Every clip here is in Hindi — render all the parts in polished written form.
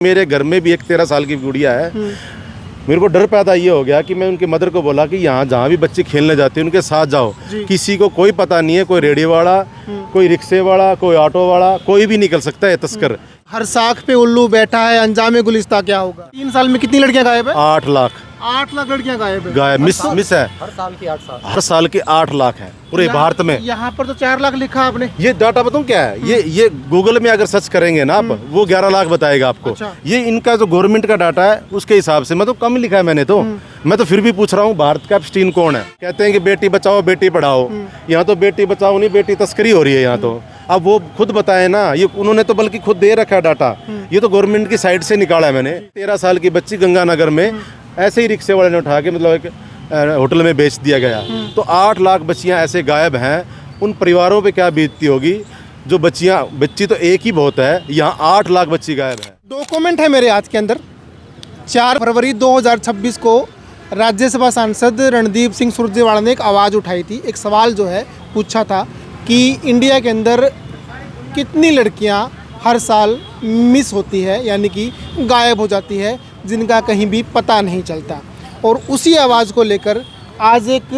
मेरे घर में भी एक 13 साल की गुड़िया है। मेरे को डर पैदा ये हो गया कि मैं उनके मदर को बोला कि यहाँ जहाँ भी बच्चे खेलने जाते हैं उनके साथ जाओ। किसी को कोई पता नहीं है, कोई रेडी वाला, कोई रिक्शे वाला, कोई ऑटो वाला, कोई भी निकल सकता है तस्कर। हर साख पे उल्लू बैठा है, अंजामे गुलिस्ता क्या होगा। 3 साल में कितनी लड़कियां गायब है? 8 लाख 8 लाख लड़कियां गायब है। गायब मिस है। हर साल की 8 साल। हर साल के 8 लाख है पूरे भारत में। यहाँ पर तो 4 लाख लिखा आपने। ये डाटा बताऊँ क्या है, ये गूगल में अगर सर्च करेंगे ना आप, वो 11 लाख बताएगा आपको। अच्छा। ये इनका जो गवर्नमेंट का डाटा है उसके हिसाब से, मतलब कम लिखा है मैंने तो। मैं तो फिर भी पूछ रहा हूँ भारत का एप्स्टीन कौन है। कहते हैं कि बेटी बचाओ बेटी पढ़ाओ, यहाँ तो बेटी बचाओ नहीं बेटी तस्करी हो रही है यहाँ तो। अब वो खुद बताए ना, ये उन्होंने तो बल्कि खुद दे रखा है डाटा, ये तो गवर्नमेंट की साइड से निकाला है मैंने। 13 साल की बच्ची गंगानगर में ऐसे ही रिक्शे वाले ने उठा के मतलब एक होटल में बेच दिया गया। तो 8 लाख बच्चियां ऐसे गायब हैं, उन परिवारों पे क्या बीतती होगी। जो बच्ची तो एक ही बहुत है, यहाँ 8 लाख बच्ची गायब है। डॉक्यूमेंट है मेरे हाथ के अंदर। 4 फरवरी 2026 को राज्यसभा सांसद रणदीप सिंह सुरजेवाला ने एक आवाज़ उठाई थी, एक सवाल जो है पूछा था कि इंडिया के अंदर कितनी लड़कियां हर साल मिस होती है, यानी कि गायब हो जाती है, जिनका कहीं भी पता नहीं चलता। और उसी आवाज़ को लेकर आज एक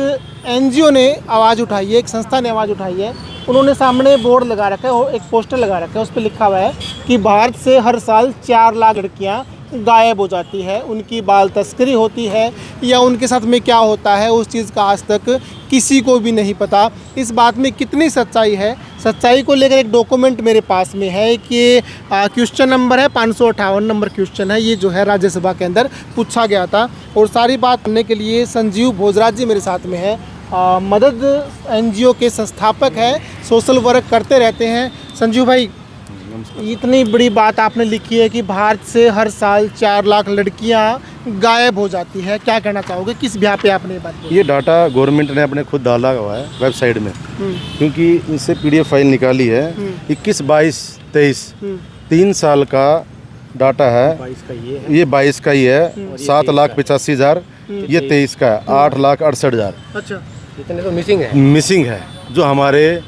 एनजीओ ने आवाज़ उठाई है, एक संस्था ने आवाज़ उठाई है। उन्होंने सामने बोर्ड लगा रखा है और एक पोस्टर लगा रखा है, उस पर लिखा हुआ है कि भारत से हर साल 4 लाख लड़कियां गायब हो जाती है, उनकी बाल तस्करी होती है या उनके साथ में क्या होता है उस चीज़ का आज तक किसी को भी नहीं पता। इस बात में कितनी सच्चाई है, सच्चाई को लेकर एक डॉक्यूमेंट मेरे पास में है कि क्वेश्चन नंबर है 558 नंबर क्वेश्चन है, ये जो है राज्यसभा के अंदर पूछा गया था। और सारी बात करने के लिए संजीव भोजराज जी मेरे साथ में है, मदद एनजीओ के संस्थापक है, सोशल वर्क करते रहते हैं। संजीव भाई, इतनी बड़ी बात आपने लिखी है कि भारत से हर साल 4 लाख लड़कियां गायब हो जाती है, क्या कहना चाहोगे, किस ब्याह पे आपने ये बात बोली? ये डाटा गवर्नमेंट ने अपने खुद डाला हुआ है वेबसाइट में, क्योंकि इससे PDF फाइल निकाली है। 21, 22, 23 3 साल का डाटा है। 22 का ये 22 का ही है, 7,85,000। ये 23 का है, 8,68,000। अच्छा, इतने तो मिसिंग है जो हमारे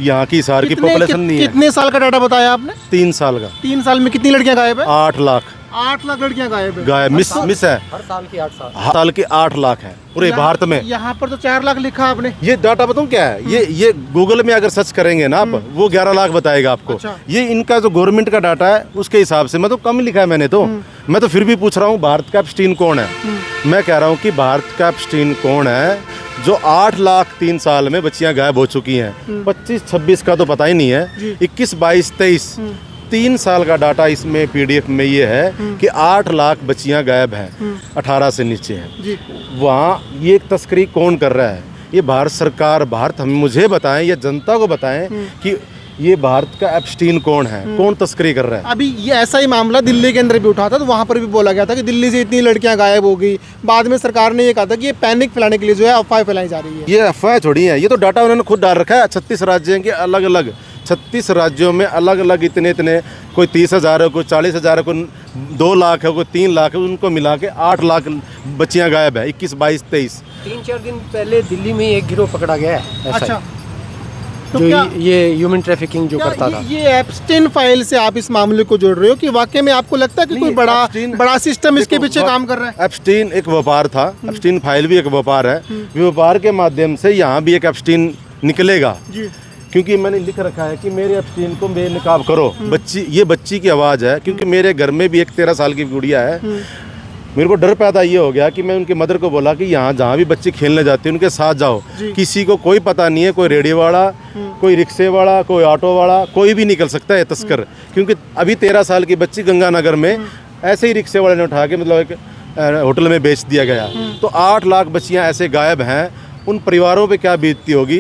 यहाँ की हिसार की पॉपुलेशन नहीं है। कितने साल का डाटा बताया आपने? 3 साल का। 3 साल में कितनी लड़कियां गायब है? 8 लाख 8 लाख लड़कियां गायब है। गायब मिस है। हर साल की 8 साल। हर साल के 8 लाख है पूरे भारत में। यहाँ पर तो 4 लाख लिखा आपने। ये डाटा बताऊँ क्या है, ये गूगल में अगर सर्च करेंगे ना आप, वो 11 लाख बताएगा आपको। अच्छा। ये इनका जो गवर्नमेंट का डाटा है उसके हिसाब से, मतलब कम लिखा है मैंने तो। मैं तो फिर भी पूछ रहा हूँ भारत का एप्स्टीन कौन है। मैं कह रहा हूँ कि भारत का एप्स्टीन कौन है जो 8 लाख 3 साल में बच्चियां गायब हो चुकी हैं। 25-26 का तो पता ही नहीं है। 21, 22, 23 3 साल का डाटा इसमें PDF में ये है कि 8 लाख बच्चियां गायब हैं, 18 से नीचे हैं। वहाँ ये तस्करी कौन कर रहा है? ये भारत सरकार, हम मुझे बताएं या जनता को बताएं कि ये भारत का एप्स्टीन कौन है, कौन तस्करी कर रहा है। अभी ये ऐसा ही मामला दिल्ली के अंदर भी उठा था, तो वहाँ पर भी बोला गया था कि दिल्ली से इतनी लड़कियां गायब हो गई। बाद में सरकार ने ये कहा था कि ये पैनिक फैलाने के लिए जो है अफवाह फैलाई जा रही है। ये अफवाह छोड़ी है, ये तो डाटा उन्होंने खुद डाल रखा है। 36 राज्यों के अलग अलग, 36 राज्यों में अलग अलग इतने, कोई 30,000 है, कोई 40,000 है, कोई 2 लाख है, कोई 3 लाख है, उनको मिला के 8 लाख बच्चियां गायब है। 21, 22, 23 3-4 दिन पहले दिल्ली में एक गिरोह पकड़ा गया है ऐसा अच्छा, जो ये ह्यूमन ट्रैफिकिंग जो करता था। ये एप्स्टीन फाइल से आप इस मामले को जोड़ रहे हो कि वाकई में आपको लगता है कि कोई बड़ा सिस्टम इसके पीछे काम कर रहा है? एप्स्टीन एक व्यापार था, एप्स्टीन फाइल भी एक व्यापार है। व्यापार के माध्यम से यहाँ भी एक एप्स्टीन निकलेगा, क्योंकि मैंने लिख रखा है कि मेरे एप्स्टीन को बेनकाब करो। ये बच्ची की आवाज़ है, क्योंकि मेरे घर में भी एक 13 साल की गुड़िया है। मेरे को डर पैदा ये हो गया कि मैं उनके मदर को बोला कि यहाँ जहाँ भी बच्चे खेलने जाते हैं उनके साथ जाओ। किसी को कोई पता नहीं है, कोई रेडी वाला, कोई रिक्शे वाला, कोई ऑटो वाला, कोई भी निकल सकता है तस्कर। क्योंकि अभी 13 साल की बच्ची गंगानगर में ऐसे ही रिक्शे वाले ने उठा के मतलब एक होटल में बेच दिया गया। तो 8 लाख बच्चियाँ ऐसे गायब हैं, उन परिवारों पर क्या बीतती होगी।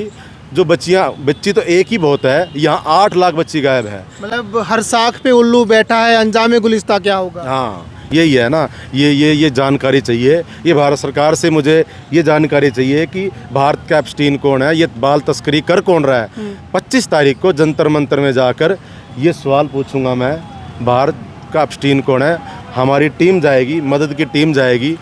जो बच्ची तो एक ही बहुत है, यहाँ 8 लाख बच्ची गायब है। मतलब हर साख पे उल्लू बैठा है, अंजामे गुलिस्ता क्या होगा। हाँ, यही है ना। ये जानकारी चाहिए, ये भारत सरकार से मुझे ये जानकारी चाहिए कि भारत का एप्स्टीन कौन है, ये बाल तस्करी कर कौन रहा है। 25 तारीख को जंतर मंतर में जाकर ये सवाल पूछूंगा मैं, भारत का एप्स्टीन कौन है। हमारी टीम जाएगी, मदद की टीम जाएगी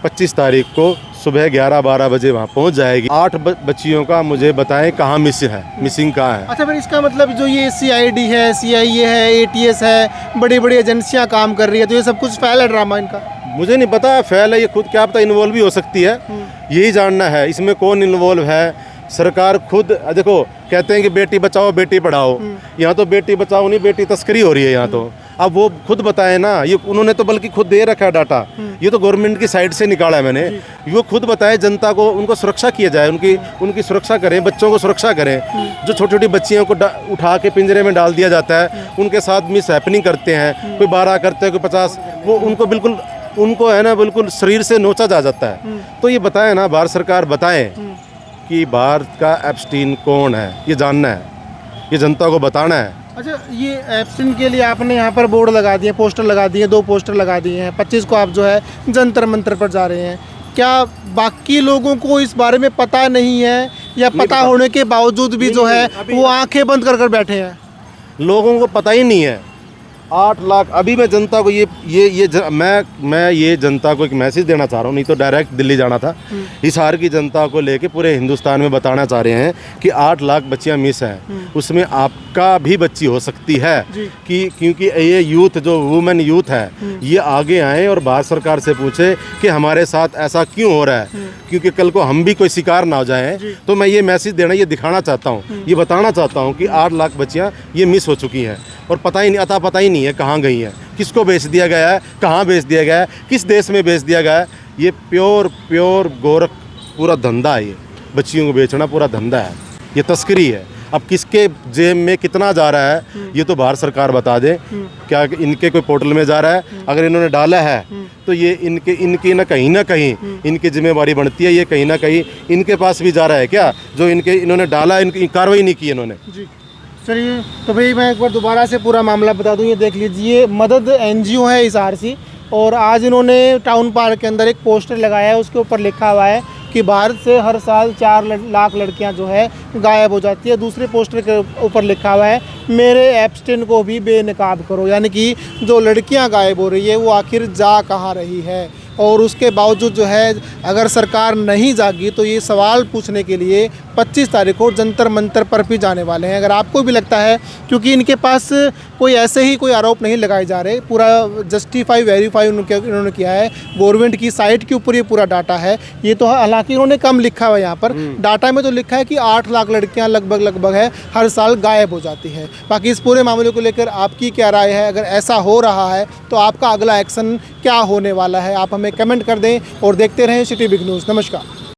25 तारीख को सुबह 11-12 बजे वहाँ पहुँच जाएगी। 8 बच्चियों का मुझे बताएं कहाँ मिसिंग कहाँ है। अच्छा, फिर इसका मतलब जो ये CID है, CIA है, ATS है, बड़ी बड़ी एजेंसियां काम कर रही है, तो ये सब कुछ फैल है ड्रामा इनका? मुझे नहीं पता फैल है, ये खुद क्या पता इन्वॉल्व भी हो सकती है, यही जानना है इसमें कौन इन्वॉल्व है। सरकार खुद देखो कहते हैं कि बेटी बचाओ बेटी पढ़ाओ, यहाँ तो बेटी बचाओ नहीं बेटी तस्करी हो रही है यहाँ तो। अब वो खुद बताए ना, ये उन्होंने तो बल्कि खुद दे रखा है डाटा, ये तो गवर्नमेंट की साइड से निकाला है मैंने। वो खुद बताए जनता को, उनको सुरक्षा किया जाए, उनकी सुरक्षा करें, बच्चों को सुरक्षा करें। जो छोटी छोटी बच्चियों को उठा के पिंजरे में डाल दिया जाता है, उनके साथ मिस हैपनिंग करते हैं, कोई 12 करते हैं, कोई 50, वो उनको बिल्कुल उनको है ना बिल्कुल शरीर से नोचा जा जाता है। तो ये बताएं ना, भारत सरकार बताएं कि भारत का एप्स्टीन कौन है, ये जानना है, ये जनता को बताना है। अच्छा, ये एप्स्टीन के लिए आपने यहाँ पर बोर्ड लगा दिए, पोस्टर लगा दिए, 2 पोस्टर लगा दिए हैं, 25 को आप जो है जंतर मंतर पर जा रहे हैं। क्या बाकी लोगों को इस बारे में पता नहीं है, या पता होने के बावजूद भी जो है वो आंखें बंद कर बैठे हैं? लोगों को पता ही नहीं है। 8 लाख अभी मैं जनता को मैं ये जनता को एक मैसेज देना चाह रहा हूँ, नहीं तो डायरेक्ट दिल्ली जाना था। हिसार की जनता को लेके पूरे हिंदुस्तान में बताना चाह रहे हैं कि 8 लाख बच्चियाँ मिस हैं, उसमें आपका भी बच्ची हो सकती है। क्योंकि ये यूथ जो वुमेन यूथ है ये आगे आए और भारत सरकार से पूछे कि हमारे साथ ऐसा क्यों हो रहा है, क्योंकि कल को हम भी कोई शिकार ना हो जाएं। तो मैं ये मैसेज देना, ये दिखाना चाहता हूँ, ये बताना चाहता हूँ कि 8 लाख बच्चियाँ ये मिस हो चुकी हैं और पता ही नहीं है कहाँ गई हैं, किसको बेच दिया गया है, कहाँ बेच दिया गया है, किस देश में बेच दिया गया है। ये प्योर गोरख पूरा धंधा है, ये बच्चियों को बेचना पूरा धंधा है, ये तस्करी है। अब किसके जेब में कितना जा रहा है ये तो भारत सरकार बता दे। क्या इनके कोई पोर्टल में जा रहा है? अगर इन्होंने डाला है तो ये इनकी ना कहीं इनकी जिम्मेवारी बनती है, ये कहीं ना कहीं इनके पास भी जा रहा है क्या, जो इन्होंने डाला, इनकी कार्रवाई नहीं की इन्होंने। चलिए, तो भाई मैं एक बार दोबारा से पूरा मामला बता दूं। ये देख लीजिए, मदद NGO है इसारसी, और आज इन्होंने टाउन पार्क के अंदर एक पोस्टर लगाया है, उसके ऊपर लिखा हुआ है कि भारत से हर साल 4 लाख लड़कियां जो है गायब हो जाती है। दूसरे पोस्टर के ऊपर लिखा हुआ है मेरे एप्स्टीन को भी बेनकाब करो, यानी कि जो लड़कियां गायब हो रही है वो आखिर जा कहाँ रही है। और उसके बावजूद जो है अगर सरकार नहीं जागी तो ये सवाल पूछने के लिए 25 तारीख को जंतर मंतर पर भी जाने वाले हैं। अगर आपको भी लगता है, क्योंकि इनके पास कोई ऐसे ही कोई आरोप नहीं लगाए जा रहे, पूरा जस्टिफाई वेरीफाई इन्होंने किया है, गवर्नमेंट की साइट के ऊपर ये पूरा डाटा है। ये तो हालांकि इन्होंने कम लिखा हुआ है, यहाँ पर डाटा में तो लिखा है कि 8 लाख लड़कियाँ लगभग है हर साल गायब हो जाती है। बाकी इस पूरे मामले को लेकर आपकी क्या राय है? अगर ऐसा हो रहा है तो आपका अगला एक्शन क्या होने वाला है, आप हमें कमेंट कर दें और देखते रहें सिटी बिग न्यूज़। नमस्कार।